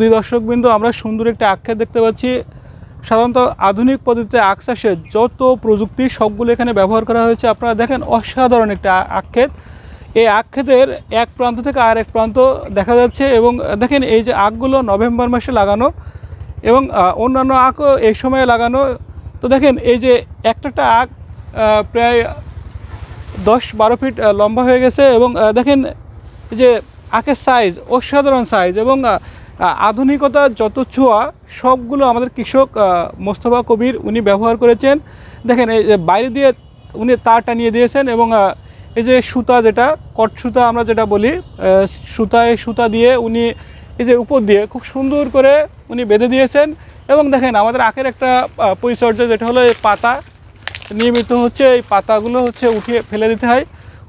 দুই দর্শকবৃন্দ, আমরা সুন্দর একটা আখ ক্ষেত দেখতে পাচ্ছি। সাধারণত আধুনিক পদ্ধতিতে আখ চাষের যত প্রযুক্তি সবগুলো এখানে ব্যবহার করা হয়েছে। আপনারা দেখেন অসাধারণ একটা আখ ক্ষেত। এই আখ ক্ষেতের এক প্রান্ত থেকে আর এক প্রান্ত দেখা যাচ্ছে এবং দেখেন এই যে আখগুলো নভেম্বর মাসে লাগানো এবং অন্যান্য আখও এই সময়ে লাগানো। তো দেখেন এই যে একটা আখ প্রায় 10-12 ফিট লম্বা হয়ে গেছে এবং দেখেন যে আখের সাইজ অসাধারণ সাইজ এবং আধুনিকতার যত ছোঁয়া সবগুলো আমাদের কৃষক মোস্তফা কবির উনি ব্যবহার করেছেন। দেখেন এই যে বাইরে দিয়ে উনি তার টানিয়ে দিয়েছেন এবং এই যে সুতা, যেটা কট সুতা আমরা যেটা বলি, সুতা দিয়ে উনি এই যে উপর দিয়ে খুব সুন্দর করে উনি বেঁধে দিয়েছেন। এবং দেখেন আমাদের আখের একটা পরিচর্যা যেটা হলো এই পাতা নিয়মিত হচ্ছে, এই পাতাগুলো হচ্ছে উঠিয়ে ফেলে দিতে হয়।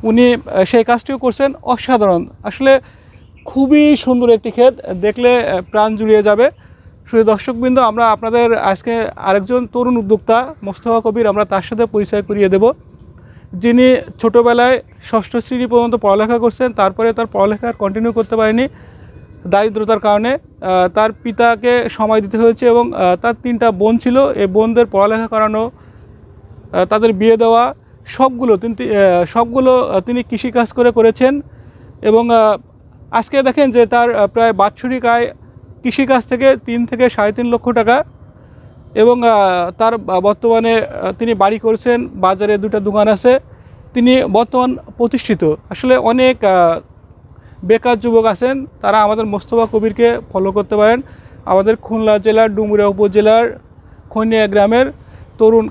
উনি সেই কাজটিও করছেন। অসাধারণ, আসলে খুবই সুন্দর একটি ক্ষেত, দেখলে প্রাণ জুড়িয়ে যাবে। শুধু দর্শকবৃন্দ, আমরা আপনাদের আজকে আরেকজন তরুণ উদ্যোক্তা মোস্তফা কবির, আমরা তার সাথে পরিচয় করিয়ে দেব, যিনি ছোটোবেলায় 6ষ্ঠ শ্রেণী পর্যন্ত পড়ালেখা করছেন। তারপরে তার পড়ালেখা কন্টিনিউ করতে পারেনি দারিদ্রতার কারণে। তার পিতাকে সময় দিতে হয়েছে এবং তার 3টা বোন ছিল। এই বোনদের পড়ালেখা করানো, তাদের বিয়ে দেওয়া, সবগুলো তিনি কৃষিকাজ করেছেন। এবং আজকে দেখেন যে তার প্রায় বাৎসরিক আয় কৃষিকাজ থেকে 3 থেকে 3.5 লক্ষ টাকা। এবং তার বর্তমানে তিনি বাড়ি করছেন, বাজারে 2টা দোকান আছে, তিনি বর্তমান প্রতিষ্ঠিত। আসলে অনেক বেকার যুবক আছেন, তারা আমাদের মোস্তফা কবিরকে ফলো করতে পারেন। আমাদের খুলনা জেলার ডুমুরিয়া উপজেলার খনিয়া গ্রামের তরুণ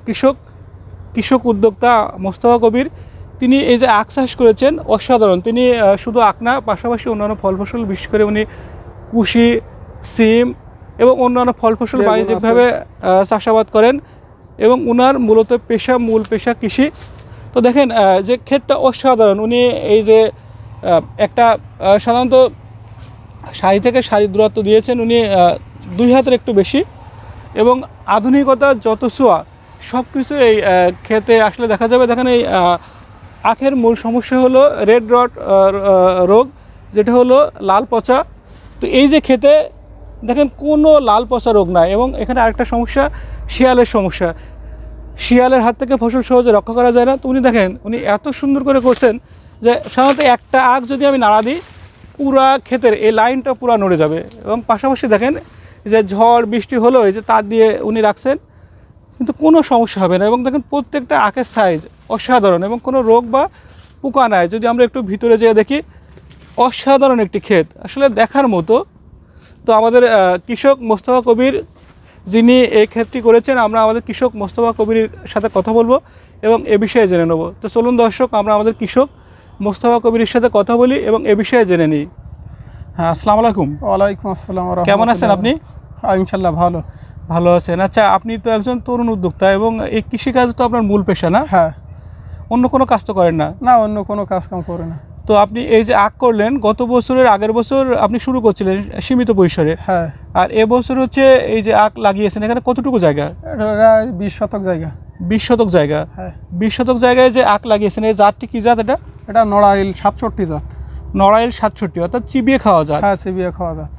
কৃষক উদ্যোক্তা মোস্তফা কবির, তিনি এই যে আখ চাষ করেছেন অসাধারণ। তিনি শুধু আখ না, পাশাপাশি অন্যান্য ফল ফসল, বিশেষ করে উনি কুশি, সিম এবং অন্যান্য ফল ফসল বাণিজ্যিকভাবে চাষাবাদ করেন এবং উনার মূল পেশা কৃষি। তো দেখেন যে ক্ষেতটা অসাধারণ। উনি এই যে একটা সাধারণত সারি থেকে সারি দূরত্ব দিয়েছেন উনি 2 হাতের একটু বেশি এবং আধুনিকতার যত ছোঁয়া সব কিছু এই ক্ষেতে আসলে দেখা যাবে। দেখেন এই আখের মূল সমস্যা হলো রেড রট রোগ, যেটা হলো লাল পচা। তো এই যে ক্ষেতে দেখেন কোনো লাল পচা রোগ নাই। এবং এখানে আরেকটা সমস্যা, শিয়ালের সমস্যা। শিয়ালের হাত থেকে ফসল সহজে রক্ষা করা যায় না। তো উনি দেখেন উনি এত সুন্দর করে করছেন যে সাধারণত একটা আখ যদি আমি নাড়া দিই, পুরা ক্ষেতের এই লাইনটা পুরা নড়ে যাবে। এবং পাশাপাশি দেখেন যে ঝড় বৃষ্টি হলো, এই যে তার দিয়ে উনি রাখছেন, কিন্তু কোনো সমস্যা হবে না। এবং দেখেন প্রত্যেকটা আখের সাইজ অসাধারণ এবং কোনো রোগ বা পোকা নাই। যদি আমরা একটু ভিতরে যেয়ে দেখি, অসাধারণ একটি ক্ষেত, আসলে দেখার মতো। তো আমাদের কৃষক মোস্তফা কবির যিনি এই ক্ষেতটি করেছেন, আমরা আমাদের কৃষক মোস্তফা কবির সাথে কথা বলবো এবং এ বিষয়ে জেনে নেব। তো চলুন দর্শক, আমরা আমাদের কৃষক মোস্তফা কবিরের সাথে কথা বলি এবং এ বিষয়ে জেনে নিই। হ্যাঁ, আসসালামু আলাইকুম। ওয়ালাইকুম আসসালাম। কেমন আছেন আপনি? ইনশাল্লাহ ভালো আছেন। আচ্ছা, আপনি তো একজন তরুণ উদ্যোক্তা এবং এই কৃষিকাজ তো আপনার মূল পেশা না? হ্যাঁ। অন্য কোনো কাজ তো করেন না? না, অন্য কোনো কাজ কাম করে না। তো আপনি এই যে আখ করলেন, গত বছরের আগের বছর আপনি শুরু করছিলেন সীমিত পরিসরে। হ্যাঁ। আর এবছর হচ্ছে এই যে আখ লাগিয়েছেন, এখানে কতটুকু জায়গা? এটা 20 শতক জায়গা। 20 শতক জায়গা? হ্যাঁ। 20 শতক জায়গায় যে আখ লাগিয়েছেন, এই জাতটি কি জাত? এটা নড়াইল 67 জাত। নড়াইল 67, অর্থাৎ চিবিয়ে খাওয়া জাত? হ্যাঁ, চিবিয়ে খাওয়া জাত।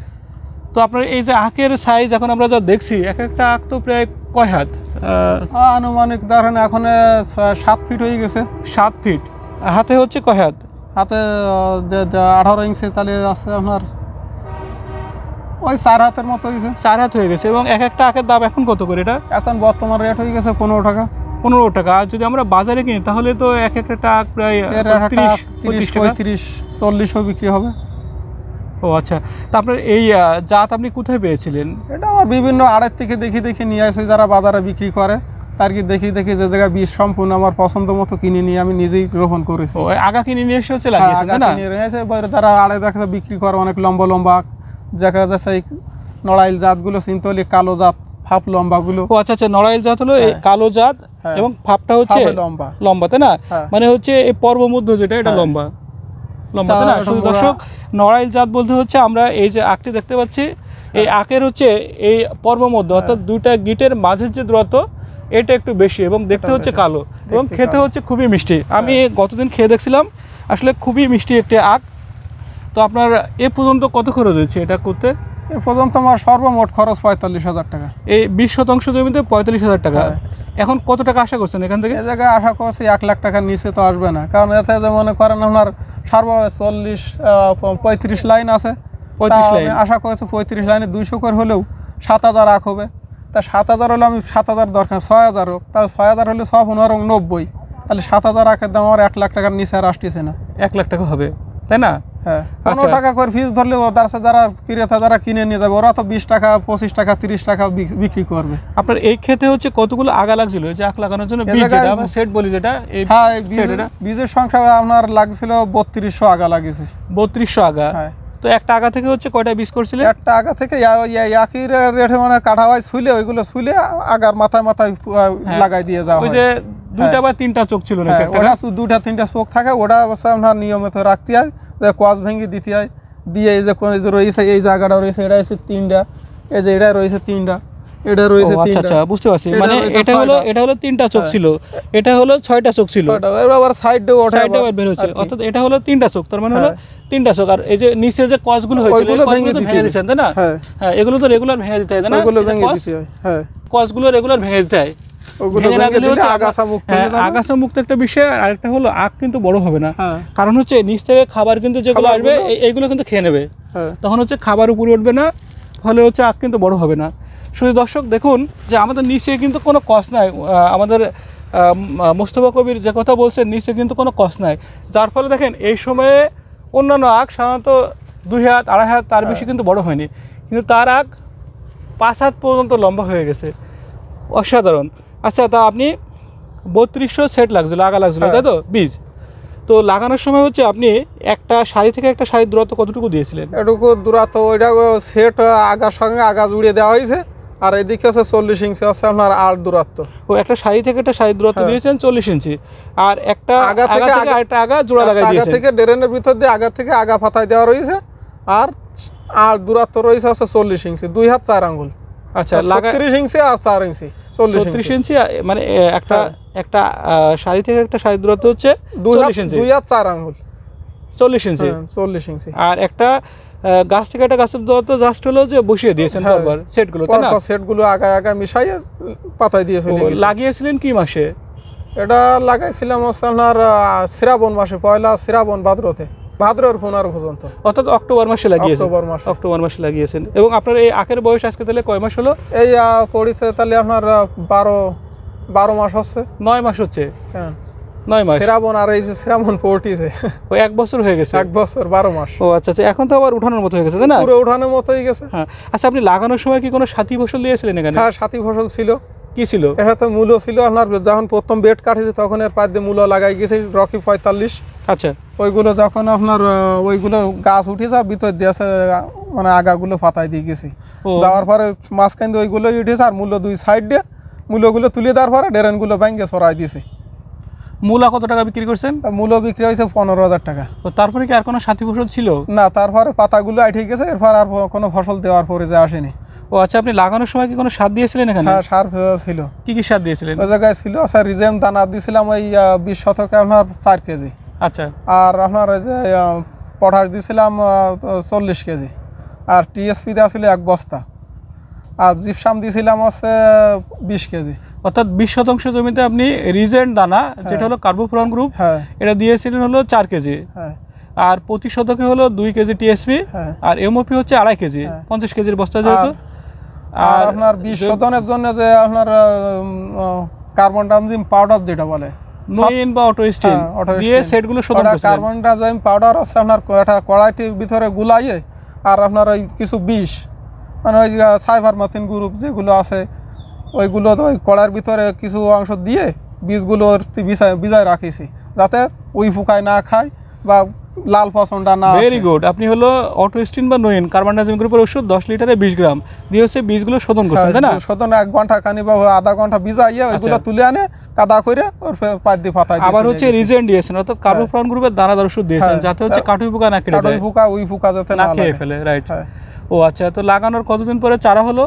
তো আপনার এই যে আখের সাইজ এখন আমরা যা দেখছি, এক একটা আখ তো প্রায় কয় হাত? আনুমানিক ধরেন এখন 7 ফিট হয়ে গেছে। 7 ফিট। হাতে হচ্ছে কয় হাত? হাতে 18 ইঞ্চি, তাহলে আছে আপনার ওই 4 হাতের মতো হয়েছে। 4 হাত হয়ে গেছে। এবং এক একটা আখের দাম এখন কত করে? এটা এখন বর্তমান রেট হয়ে গেছে 15 টাকা। 15 টাকা। আর যদি আমরা বাজারে কিনি তাহলে তো এক একটা আখ প্রায় 30, 35, 40 বিক্রি হবে। ও আচ্ছা। তা আপনার এই জাত আপনি কোথায় পেয়েছিলেন? এটা আমার বিভিন্ন আড়ত থেকে দেখে নিয়ে আসে, যারা বাজারে বিক্রি করে তার কি দেখি যে জায়গায় বীজ সম্পূর্ণ আমার পছন্দ মতো কিনে নিয়ে আমি নিজেই রোপণ করেছি। ও আগা কিনে নিয়ে এসে হচ্ছে লাগিয়েছেন না? তারা আড়ে দেখা বিক্রি করে অনেক লম্বা দেখা যাচ্ছে এই নড়াইল জাতগুলো চিনতে হলে কালো জাত, ফাপ লম্বাগুলো। ও আচ্ছা, নড়াইল জাত হলো এই কালো জাত এবং ফাপটা হচ্ছে লম্বা, তাই না? মানে হচ্ছে এই পর্বমধ্য যেটা, এটা লম্বা, তাই না? শুধু দর্শক, নড়াইল জাত বলতে হচ্ছে আমরা এই যে আখটি দেখতে পাচ্ছি, এই আখের হচ্ছে এই পর্বমধ্য, অর্থাৎ 2টা গিটের মাঝের যে দূরত্ব এটা একটু বেশি এবং দেখতে হচ্ছে কালো এবং খেতে হচ্ছে খুবই মিষ্টি। আমি গতদিন খেয়ে দেখছিলাম, আসলে খুবই মিষ্টি একটি আখ। তো আপনার এ পর্যন্ত কত খরচ হয়েছে এটা করতে? এ পর্যন্ত আমার সর্বমোট খরচ 45,000 টাকা। এই 20 শতাংশ জমিতে 45,000 টাকা। হ্যাঁ। এখন কত টাকা আশা করছেন এখান থেকে? এই জায়গায় আশা করছি 1 লাখ টাকার নিচে তো আসবে না, কারণ এতে যে মনে করেন আপনার 35 লাইন আছে, 35 লাইন আশা করেছি 35 লাইনে 200 করে হলেও 7,000 আখ হবে। তা 7,000 হলে আমি 7,000 দরকার 6,000 হোক, তাহলে 6,000 হলে 6,15,90, তাহলে 7,000 আখের দাম আমার 1 লাখ টাকার নিচে আর আসতেছে না। 1 লাখ টাকা হবে, তাই না? হ্যাঁ, আচ্ছা। 15 টাকা করে ফিস ধরলে যারা ক্রেতা যারা কিনে নিয়ে যাবে ওরা তো 20 টাকা 25 টাকা 30 টাকা বিক্রি করবে। আপনার এই ক্ষেতে হচ্ছে কতগুলো আগা লাগছিল এই যে আখ লাগানোর জন্য? এই বীজ জায়গায়- যেটা আমরা সেট বলি, যেটা এই হ্যাঁ, এই সেট, এটা বীজের সংখ্যা আপনার লাগছিল 3200 আগা লাগিয়েছে। 3200 আগা। হ্যাঁ, তো একটা আগা থেকে হচ্ছে কয়টা বীজ করছিলেন? একটা আগা থেকে একই রেটে মানে কাটা হয় ছুলে, ওইগুলো ছুলে আগার মাথায় মাথায় হ্যাঁ। লাগাই দিয়ে যাওয়া ওই হয়। যে দুইটা বা তিনটা চোখ ছিল নাকি হ্যাঁ, একটা? ওটা 2টা 3টা চোখ থাকে, ওটা অবশ্যই আপনার নিয়মিত রাখতে হয়, যে কস ভেঙে দিতে হয়, দিয়ে এই যে কোন এই যে রয়েছে এই জায়গাটা রয়েছে, এটা হচ্ছে 3টা, এই যে এটা রয়েছে 3টা, এটা রয়েছে ও, আচ্ছা 3টা। আচ্ছা, বুঝতে পারছি। এটা মানে রয়েছে এটা হলো 3টা চোখ হ্যাঁ। ছিল, এটা হলো 6টা চোখ ছিল, ছয়টা, এবার আবার সাইডে ওঠে সাইডে আবার বের হচ্ছে, আর কি। অর্থাৎ এটা হলো 3টা চোখ, তার মানে হলো হ্যাঁ। 3টা চোখ। আর এই যে নিচে যে কসগুলো হয়েছিল, ওইগুলো এই কসগুলো তো ভেঙে ভেঙে দিতে দিচ্ছেন, তাই না? হ্যাঁ, হ্যাঁ, এগুলো তো রেগুলার ভেঙে দিতে হয়, তাই না? ওইগুলো এটা ভেঙে কস, দিতে হয়। হ্যাঁ, কসগুলো রেগুলার ভেঙে দিতে হয়। ওগুলো ভেঙে না ভেঙে দিলে দিলে হচ্ছে আগাছা মুক্ত হয়ে যাবে। আগাছা মুক্ত একটা বিষয়। আর একটা হলো আখ কিন্তু বড় হবে না, হ্যাঁ, কারণ হচ্ছে নিচ থেকে খাবার কিন্তু যেগুলো আসবে খাবারগুলো- এইগুলো কিন্তু খেয়ে নেবে, হ্যাঁ, তখন হচ্ছে খাবার উপরে উঠবে না, ফলে হচ্ছে আখ কিন্তু বড় হবে না। শুধু দর্শক দেখুন যে আমাদের নিচে কিন্তু কোনো কস নাই, আমাদের মোস্তফা কবির যে কথা বলছেন, নিচে কিন্তু কোনো কস নাই, যার ফলে দেখেন এই সময়ে অন্যান্য আখ সাধারণত 2 হাত 2.5 হাত তার বেশি কিন্তু বড় হয়নি, কিন্তু তার আখ 5 হাত পর্যন্ত লম্বা হয়ে গেছে, অসাধারণ। আচ্ছা, তা আপনি 3200 সেট লাগছিল, আগা লাগছিল, হ্যাঁ। তাই তো বীজ? তো লাগানোর সময় হচ্ছে আপনি একটা সারি থেকে একটা সারির দূরত্ব কতটুকু দিয়েছিলেন? এটুকু দূরত্ব ওইটা সেট আগার সঙ্গে আগা জুড়ে দেওয়া হয়েছে, আর এদিকে হচ্ছে 40 ইঞ্চি হচ্ছে আপনার আর দূরত্ব। ও, একটা সারি থেকে একটা সারির দূরত্ব হ্যাঁ। দিয়েছেন 40 ইঞ্চি, আর একটা আগা আগা থেকে থেকে আরেকটা আগা জোড়া লাগাই আগা দিয়েছেন। থেকে ড্রেনের ভিতর দিয়ে আগা থেকে আগা ফাতায় দেওয়া রয়েছে, আর আর দূরত্ব রয়েছে হচ্ছে 40 ইঞ্চি, 2 হাত 4 আঙ্গুল। আচ্ছা, লাগা 30 ইঞ্চি আর 4 ইঞ্চি 40 36 ইঞ্চি। ইঞ্চি, মানে একটা হ্যাঁ। একটা সারি থেকে একটা সারির দূরত্ব হচ্ছে 40 ইঞ্চি, 2 হাত 4 আঙ্গুল। 40 ইঞ্চি। হ্যাঁ, 40 ইঞ্চি। আর একটা গাছ থেকে একটা গাছের দূরত্ব জাস্ট হলো যে বসিয়ে দিয়েছেন হ্যাঁ। পরপর সেটগুলো, তাই না? পরপর সেটগুলো আগা আগা মিশাইয়ে পাতায় দিয়ে চলে গেছে। লাগিয়েছিলেন কি মাসে? এটা লাগাইছিলাম হচ্ছে আপনার শ্রাবণ মাসে, পয়লা শ্রাবণ ভাদ্রের 15 পর্যন্ত, অর্থাৎ অক্টোবর মাসে লাগিয়েছেন। অক্টোবর মাসে। অক্টোবর মাসে লাগিয়েছেন। এবং আপনার এই আখের বয়স আজকে তাহলে কয় মাস হলো? এই পড়িছে তাহলে আপনার 12 মাস হচ্ছে। 9 মাস হচ্ছে। হ্যাঁ, 9 মাস। শ্রাবণ, আর এই যে শ্রাবণ পড়তিছে ওই 1 বছর হয়ে গেছে। 1 বছর 12 মাস। ও আচ্ছা আচ্ছা, এখন তো আবার উঠানোর মতো হয়ে গেছে, তাই না? পুরো উঠানোর মতোই গেছে। হ্যাঁ। আচ্ছা, আপনি লাগানোর সময় কি কোনো সাথী ফসল দিয়েছিলেন এখানে? হ্যাঁ, সাথী ফসল ছিল। কি ছিল? এর সাথে মূলো ছিল আপনার, যখন প্রথম বেড কাটিছে তখন এর পাশ দিয়ে মূলো লাগাই গেছে রকি 45। আচ্ছা, ওইগুলো যখন আপনার ওইগুলো গাছ উঠেছে আর ভিতর দিয়েছে মানে আগাগুলো ফাতাই দিয়ে গেছি, ও। দেওয়ার পরে মাঝখান দিয়ে ওইগুলো উঠেছে, আর মূল্য 2 সাইড দিয়ে মূলগুলো তুলে দেওয়ার পরে ড্রেনগুলো ব্যাঙ্গে সরাই দিয়েছে। মূলা কত টাকা বিক্রি করছেন? মূল্য বিক্রি হয়েছে 15,000 টাকা। তো তারপরে কি আর কোনো সাথী ফসল ছিল? না, তারপরে পাতাগুলো আইঠে গেছে, এরপর আর কোনো ফসল দেওয়ার পরে যে আসেনি। ও আচ্ছা, আপনি লাগানোর সময় কি কোনো সার দিয়েছিলেন এখানে? হ্যাঁ, সার ছিল। কি কি সার দিয়েছিলেন? ওই জায়গায় ছিল স্যার রিজেম দানা দিয়েছিলাম ওই 20 শতকে আপনার 4 কেজি, আচ্ছা, আর আপনার ওই যে পটাশ দিয়েছিলাম 40 কেজি, আর টিএসপি দেওয়া ছিল 1 বস্তা, আর জিপসাম দিয়েছিলাম হচ্ছে 20 কেজি। অর্থাৎ 20 শতাংশ জমিতে আপনি রিজেন্ট দানা, যেটা হলো কার্বোফ্লন গ্রুপ, হ্যাঁ, এটা দিয়েছিলেন হলো 4 কেজি, হ্যাঁ, আর প্রতি শতকে হলো 2 কেজি টিএসপি, হ্যাঁ। আর এমওপি হচ্ছে 2.5 কেজি, হ্যাঁ। 50 কেজির বস্তা যেহেতু। আর আপনার 20 শতনের জন্য যে আপনার কার্বন ডাইজিম পাউডার যেটা বলে নোইন বা অটোস্টিন দিয়ে সেটগুলো শোধন করছেন। কার্বন ডাইজিম পাউডার আছে আপনার একটা কড়াইতে ভিতরে গুলাইয়ে, আর আপনার ওই কিছু বিষ মানে ওই সাইফারমেথ্রিন গ্রুপ যেগুলো আছে ওইগুলো ওই কড়াইয়ের ভিতরে কিছু অংশ দিয়ে বীজগুলো ভিজায় রাখিছি, যাতে ওই ফুকায় না খায় বা লাল পছন্দটা না। Very good. আপনি হলো অটোস্টিন বা নোইন কার্বন ডাইজিম গ্রুপের ওষুধ 10 লিটারে 20 গ্রাম দিয়ে হচ্ছে বীজগুলো শোধন করছেন, তাই না? শোধন 1 ঘন্টা খানি বা আধা ঘন্টা ভিজাইয়ে ওইগুলো তুলে আনে কাদা করে ওর পাত দিয়ে পাতায় আবার হচ্ছে রিজেন্ট দিয়েছেন, অর্থাৎ কার্বোফ্লন গ্রুপের দানাদার ওষুধ দিয়েছেন, হ্যাঁ। যাতে হচ্ছে কাটুই পোকা না কেটে কাটুই দেয়, পোকা ওই পোকা যাতে না না খেয়ে লাগে। ফেলে, রাইট? হ্যাঁ। ও আচ্ছা, তো লাগানোর কতদিন পরে চারা হলো?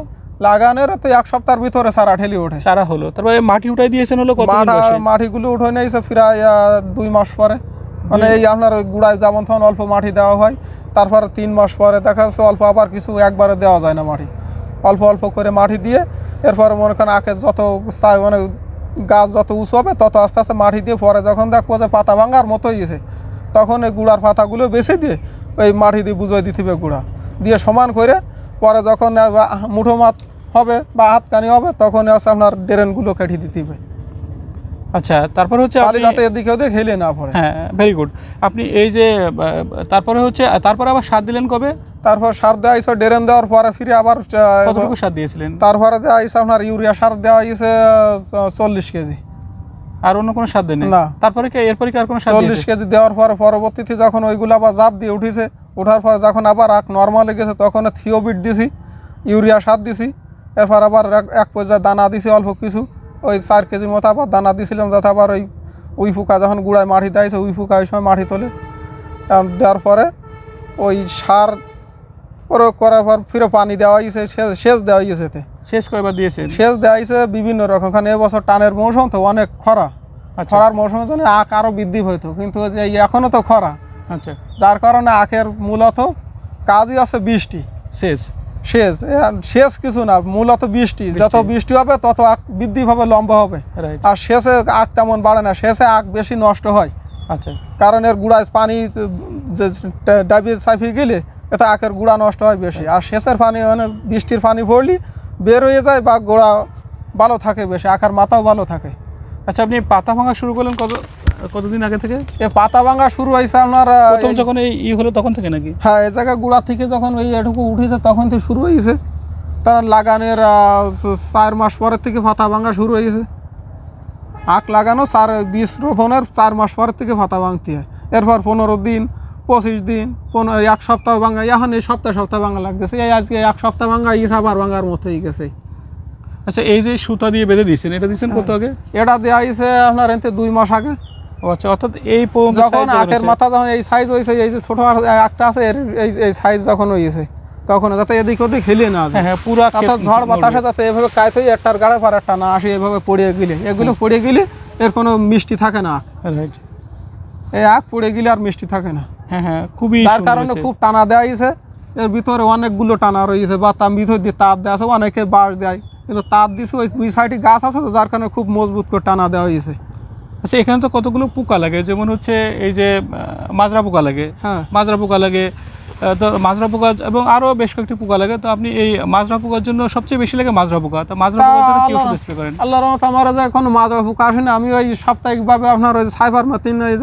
লাগানোর তো 1 সপ্তাহের ভিতরে সারা ঠেলি ওঠে। চারা হলো, তারপরে মাটি উঠাই দিয়েছেন হলো কতদিন বসে? মাটিগুলো উঠে নিয়েছে প্রায় 2 মাস পরে, মানে এই আপনার ওই গুড়ায় যেমন তখন অল্প মাটি দেওয়া হয়, তারপরে 3 মাস পরে দেখা যাচ্ছে অল্প আবার কিছু একবারে দেওয়া যায় না মাটি, অল্প অল্প করে মাটি দিয়ে এরপরে মনে করেন আখের যত মানে গাছ যত উঁচু হবে তত আস্তে আস্তে মাটি দিয়ে পরে যখন দেখবো যে পাতা ভাঙার মতো হয়েছে তখন এই গুঁড়ার পাতাগুলো বেছে দিয়ে ওই মাটি দিয়ে বুঝিয়ে দিতে হবে গুঁড়া দিয়ে সমান করে পরে যখন মুঠো মাত হবে বা হাতকানি হবে তখন হচ্ছে আপনার ড্রেনগুলো কেটে দিতে হবে। আচ্ছা, তারপর হচ্ছে পানি যাতে এদিকে ওদিকে হেলে না পড়ে। হ্যাঁ, ভেরি গুড। আপনি এই যে তারপরে হচ্ছে তারপরে আবার সার দিলেন কবে? তারপর সার দেওয়া হয়েছে ড্রেন দেওয়ার পরে ফিরে আবার কতটুকু সার দিয়েছিলেন? তারপরে দেওয়া হয়েছে আপনার ইউরিয়া সার দেওয়া হয়েছে 40 কেজি। আর অন্য কোনো সার দেননি? না। তারপরে কি এরপরে কি আর কোনো সার 40 কেজি দেওয়ার পরে পরবর্তীতে যখন ওইগুলো আবার জাপ দিয়ে উঠেছে ওঠার পরে যখন আবার আখ নর্মালে গেছে তখন থিওবিট দিছি, ইউরিয়া সার দিছি, এরপর আবার এক পর্যায়ে দানা দিছি অল্প কিছু, ওই 4 কেজির মতো আবার দানা দিছিলাম যাতে আবার ওই ফুকা যখন গুঁড়ায় মাটি দিয়েছে ওই ফুকা ওই সময় মাটি তোলে। দেওয়ার পরে ওই সার প্রয়োগ করার পর ফিরে পানি দেওয়া হয়েছে, সেচ দেওয়া হয়েছে। শেষ কয়বার দিয়েছেন? সেচ দেওয়া হয়েছে বিভিন্ন রকম, কারণ এবছর টানের মৌসুম তো অনেক খরা, খরার মৌসুমের জন্য আখ আরও বৃদ্ধি হইতো, কিন্তু এখনও তো খরা। আচ্ছা, যার কারণে আখের মূলত কাজই আছে বৃষ্টি, শেষ সেচ সেচ কিছু না, মূলত বৃষ্টি। যত বৃষ্টি হবে তত আখ বৃদ্ধি হবে, লম্বা হবে। আর সেচে আখ তেমন বাড়ে না, সেচে আখ বেশি নষ্ট হয়। আচ্ছা, কারণ এর গুঁড়ায় পানি যে ডাবিয়ে চাপিয়ে গেলে এতে আখের গুঁড়া নষ্ট হয় বেশি। আর সেচের পানি মানে বৃষ্টির পানি পড়লে বের হয়ে যায় বা গোড়া ভালো থাকে বেশি, আখের মাথাও ভালো থাকে। আচ্ছা, আপনি পাতা ভাঙা শুরু করলেন কতদিন আগে থেকে? এ পাতা ভাঙা শুরু হয়েছে আপনার প্রথম যখন এই হলো তখন থেকে নাকি? হ্যাঁ, এই জায়গায় গুঁড়া থেকে যখন ওই এটুকু উঠেছে তখন থেকে শুরু হয়েছে। কারণ লাগানোর 4 মাস পরের থেকে পাতা ভাঙা শুরু হয়েছে। আখ লাগানো বীজ রোপণের 4 মাস পরের থেকে পাতা ভাঙতে হয়। এরপর 15 দিন, 25 দিন, 1 সপ্তাহ ভাঙা, এখন এই সপ্তাহ ভাঙা লাগতেছে। এই আজকে 1 সপ্তাহ ভাঙা ইয়ে আবার ভাঙার মতো হয়ে গেছে। আচ্ছা, এই যে সুতা দিয়ে বেঁধে দিয়েছেন, এটা দিয়েছেন কত আগে? এটা দেওয়া হয়েছে আপনার এতে 2 মাস আগে। আচ্ছা, অর্থাৎ এই যখন আখের মাথা যখন এই সাইজ হয়েছে, এই যে ছোট আখটা আছে এই সাইজ যখন হয়েছে তখন যাতে এদিক ওদিক হেলে না যায়। হ্যাঁ, পুরো ঝড় বাতাসে যাতে এভাবে কায়ত হয়ে একটার গাড়ে পার একটা না আসে, এভাবে পড়িয়ে গেলে এগুলো পড়ে গেলে এর কোনো মিষ্টি থাকে না। রাইট, এই আখ পড়ে গেলে আর মিষ্টি থাকে না। হ্যাঁ হ্যাঁ, খুবই তার কারণে খুব টানা দেওয়া হয়েছে। এর ভিতরে অনেকগুলো টানা রয়েছে বা তার ভিতর দিয়ে তাপ দেওয়া আছে, অনেকে বাঁশ দেয়, কিন্তু তাপ দিছে ওই 2 সাইডে গাছ আছে তো যার কারণে খুব মজবুত করে টানা দেওয়া হয়েছে। আচ্ছা, এখানে তো কতগুলো পোকা লাগে, যেমন হচ্ছে এই যে মাজরা পোকা লাগে, হ্যাঁ, মাজরা পোকা লাগে, তো মাজরা পোকা এবং আরও বেশ কয়েকটি পোকা লাগে। তো আপনি এই মাজরা পোকার জন্য সবচেয়ে বেশি লাগে মাজরা পোকা, তো মাজরা পোকার জন্য কি ওষুধ স্প্রে করেন? আল্লাহর রহমতে আমার যে এখন মাজরা পোকা আসে না, আমি ওই সাপ্তাহিকভাবে আপনার ওই সাইফারমেথ্রিন ওই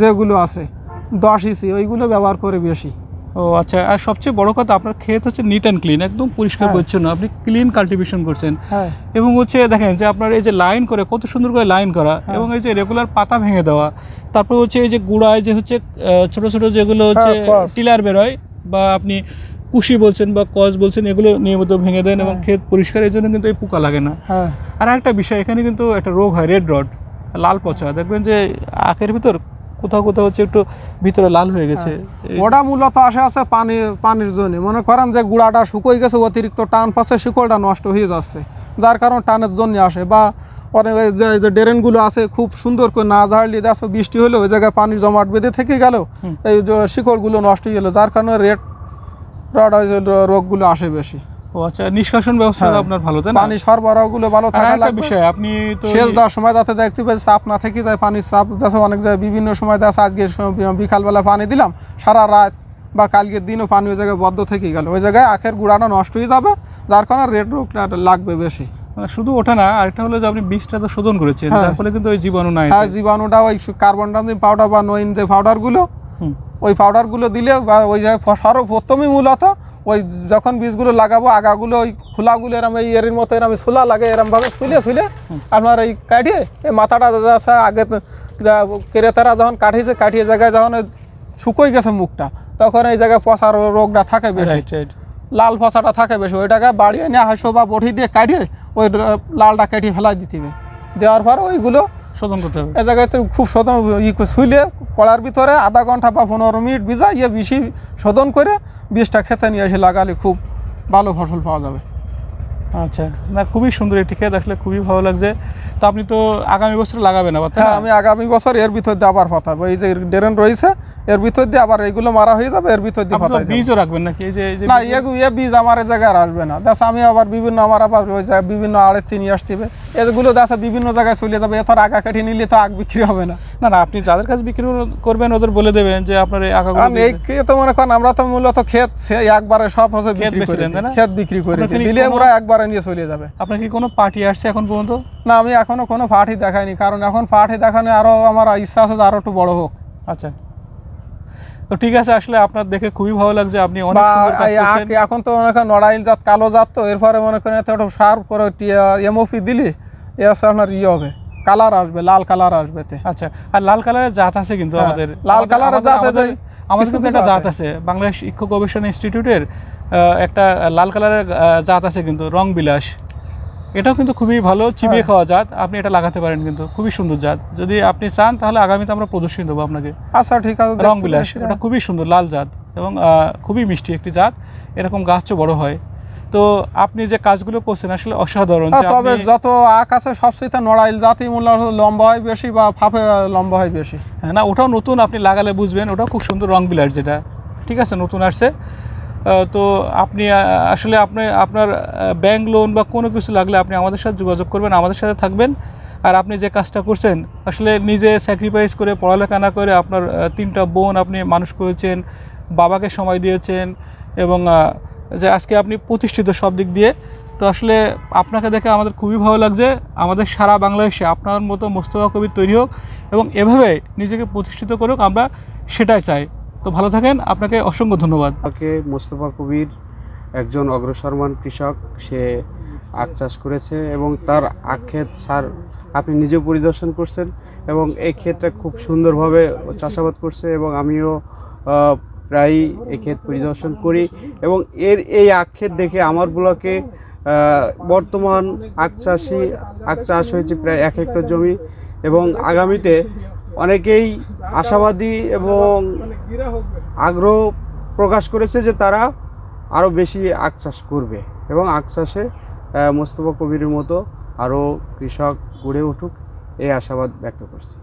যেগুলো আছে 10 ইসি ওইগুলো ব্যবহার করে বেশি। ও আচ্ছা, আর সবচেয়ে বড় কথা আপনার ক্ষেত হচ্ছে নিট অ্যান্ড ক্লিন, একদম পরিষ্কার পরিচ্ছন্ন, আপনি ক্লিন কাল্টিভেশন করছেন। হ্যাঁ, এবং হচ্ছে দেখেন যে আপনার এই যে লাইন করে কত সুন্দর করে লাইন করা, এবং এই যে রেগুলার পাতা ভেঙে দেওয়া, তারপর হচ্ছে এই যে গুঁড়ায় যে হচ্ছে ছোট ছোট যেগুলো হচ্ছে টিলার বেরোয় বা আপনি কুশি বলছেন বা কস বলছেন, এগুলো নিয়মিত ভেঙে দেন এবং ক্ষেত পরিষ্কার, এই জন্য কিন্তু এই পোকা লাগে না। হ্যাঁ, আর একটা বিষয়, এখানে কিন্তু একটা রোগ হয় রেড রড, লাল পচা, দেখবেন যে আখের ভিতর কোথাও কোথাও হচ্ছে একটু ভিতরে লাল হয়ে গেছে। ওটা মূলত আছে পানির জন্য। মনে করেন যে গুঁড়াটা শুকিয়ে গেছে, অতিরিক্ত টান পাচ্ছে, শিকড়টা নষ্ট হয়ে যাচ্ছে, যার কারণে টানের জন্য আসে। বা অনেক যে ড্রেনগুলো আছে খুব সুন্দর করে না ঝাড়লে দেখো বৃষ্টি হলে ওই জায়গায় পানির জমাট বেঁধে থেকে গেল, এই শিকড়গুলো নষ্ট হয়ে গেলো, যার কারণে রেড রড রোগগুলো আসে বেশি। ও আচ্ছা, নিষ্কাশন ব্যবস্থা আপনার ভালো, তাই না? পানি সরবরাহগুলো ভালো থাকা লাগবে। বিষয় আপনি তো সেচ দেওয়ার সময় যাতে দেখতে পাই চাপ না থেকে যায়, পানির চাপ দেখো অনেক জায়গায় বিভিন্ন সময় দেখো আজকে বিকালবেলা পানি দিলাম, সারা রাত বা কালকের দিনও পানি ওই জায়গায় বদ্ধ থেকে গেল, ওই জায়গায় আখের গুঁড়াটা নষ্ট হয়ে যাবে, যার কারণে রেড রোগটা লাগবে বেশি। শুধু ওটা না, আরেকটা হলো যে আপনি বীজটা তো শোধন করেছেন, যার ফলে কিন্তু ওই জীবাণু নাই। হ্যাঁ, জীবাণুটা ওই কার্বন ডাইঅক্সাইড পাউডার বা নইন যে পাউডারগুলো, ওই পাউডারগুলো দিলে বা ওই জায়গায় সর্বপ্রথমই মূলত ওই যখন বীজগুলো লাগাবো আগাগুলো ওই খোলাগুলো এরম এই এর মতো এরম ছোলা লাগে, এরমভাবে ফুলে আপনার এই কাটিয়ে এই মাথাটা আগে ক্রেতারা যখন কাটিয়ে জায়গায় যখন শুকোই গেছে মুখটা, তখন এই জায়গায় পচার রোগটা থাকে বেশি, লাল পচাটা থাকে বেশি। ওইটাকে বাড়িয়ে নিয়ে হাঁসো বা বটি দিয়ে কাটিয়ে ওই লালটা কেটে ফেলাই দিতে হবে। দেওয়ার পর ওইগুলো শোধন করতে হবে। এই জায়গায় তো খুব শোধন শুইলে কড়ার ভিতরে আধা ঘন্টা বা 15 মিনিট ভিজাইয়ে বেশি শোধন করে বীজটা খেতে নিয়ে এসে লাগালে খুব ভালো ফসল পাওয়া যাবে। আচ্ছা, না খুবই সুন্দর এটি ক্ষেত, আসলে খুবই ভালো লাগছে। তো আপনি তো আগামী বছর লাগাবেন আবার, তাই হ্যাঁ, না? আমি আগামী বছর এর ভিতর দিয়ে আবার ফতাবো। এই যে ড্রেন রয়েছে এর ভিতর দিয়ে আবার এইগুলো মারা হয়ে যাবে, এর ভিতর দিয়ে আপনি তো ফতাই দেব। বীজও রাখবেন নাকি? এই যে না, এ বীজ আমার এই জায়গায় আর আসবে না। দেখ আমি আবার বিভিন্ন আমার আবার ওই জায়গায় বিভিন্ন আড়ে নিয়ে আসতে হবে, এগুলো দেখ বিভিন্ন জায়গায় চলে যাবে। এত আগা কেটে নিলে তো আগ বিক্রি হবে না। না না, আপনি যাদের কাছে বিক্রি করবেন ওদের বলে দেবেন যে আপনার এই আগাগুলো কারণ এই ক্ষেত মনে করেন আমরা তো মূলত ক্ষেত একবারে সব হচ্ছে বিক্রি বেচে করে দেন, তাই না? ক্ষেত বিক্রি করে আপনার কি দিলে কোনো- ওরা একবারে নিয়ে চলে যাবে। আপনার কি কোনো পার্টি আসছে এখন পর্যন্ত? না, আমি এখনো কোনো পাঠই দেখাইনি, কারণ এখন পাঠই দেখানো আরো আমার ইচ্ছা আছে যে আরো একটু বড় হোক। আচ্ছা, তো ঠিক আছে, আসলে আপনার দেখে খুবই ভালো লাগছে, আপনি অনেক বা সুন্দর কাজ করছেন। এখন তো মনে করেন নড়াইল জাত কালো জাত, তো এরপরে মনে করেন এত একটু সার করে এমওপি দিলি এ হচ্ছে আপনার হবে, কালার আসবে, লাল কালার আসবে তে। আচ্ছা, আর লাল কালারের জাত আছে কিন্তু হ্যাঁ, আমাদের, লাল কালারের জাত আমাদের কিন্তু একটা জাত আছে বাংলাদেশ ইক্ষ গবেষণা ইনস্টিটিউটের, একটা লাল কালারের জাত আছে কিন্তু, রং বিলাস। এটাও কিন্তু খুবই ভালো চিবিয়ে খাওয়া জাত, আপনি এটা লাগাতে পারেন, কিন্তু খুবই সুন্দর জাত। যদি আপনি চান তাহলে আগামীতে আমরা প্রদর্শনী দেবো আপনাকে। আচ্ছা, ঠিক আছে। রং বিলাস এটা খুবই সুন্দর লাল জাত এবং খুবই মিষ্টি একটি জাত, এরকম গাছও বড় হয়। তো আপনি যে কাজগুলো করছেন আসলে অসাধারণ। যে তবে আপনি- যত আখ আছে সবচেয়ে নড়াইল জাতি মূল্য লম্বা হয় বেশি বা ফাঁপে লম্বা হয় বেশি। হ্যাঁ, না ওটাও নতুন, আপনি লাগালে বুঝবেন, ওটাও খুব সুন্দর রং বিলাস যেটা, ঠিক আছে, নতুন আসছে। তো আপনি আসলে আপনার ব্যাংক লোন বা কোনো কিছু লাগলে আপনি আমাদের সাথে যোগাযোগ করবেন, আমাদের সাথে থাকবেন। আর আপনি যে কাজটা করছেন আসলে নিজে স্যাক্রিফাইস করে পড়ালেখা না করে আপনার 3টা বোন আপনি মানুষ করেছেন, বাবাকে সময় দিয়েছেন এবং যে আজকে আপনি প্রতিষ্ঠিত সব দিক দিয়ে। তো আসলে আপনাকে দেখে আমাদের খুবই ভালো লাগছে। আমাদের সারা বাংলাদেশে আপনার মতো মোস্তফা কবির তৈরি হোক এবং এভাবে নিজেকে প্রতিষ্ঠিত করুক, আমরা সেটাই চাই। তো ভালো থাকেন, আপনাকে অসংখ্য ধন্যবাদ। আমাকে মোস্তফা কবির একজন অগ্রসরমান কৃষক, সে আখ চাষ করেছে এবং তার আখ ক্ষেত সার আপনি নিজেও পরিদর্শন করছেন এবং এই ক্ষেতটা খুব সুন্দরভাবে চাষাবাদ করছে এবং আমিও প্রায়ই এই ক্ষেত পরিদর্শন করি এবং এই আখ ক্ষেত দেখে আমার ব্লকে বর্তমান আখ চাষ হয়েছে প্রায় 1 হেক্টর জমি এবং আগামীতে অনেকেই আশাবাদী এবং আগ্রহ প্রকাশ করেছে যে তারা আরও বেশি আখ চাষ করবে এবং আখ চাষে মোস্তফা কবিরের মতো আরও কৃষক গড়ে উঠুক, এই আশাবাদ ব্যক্ত করছে।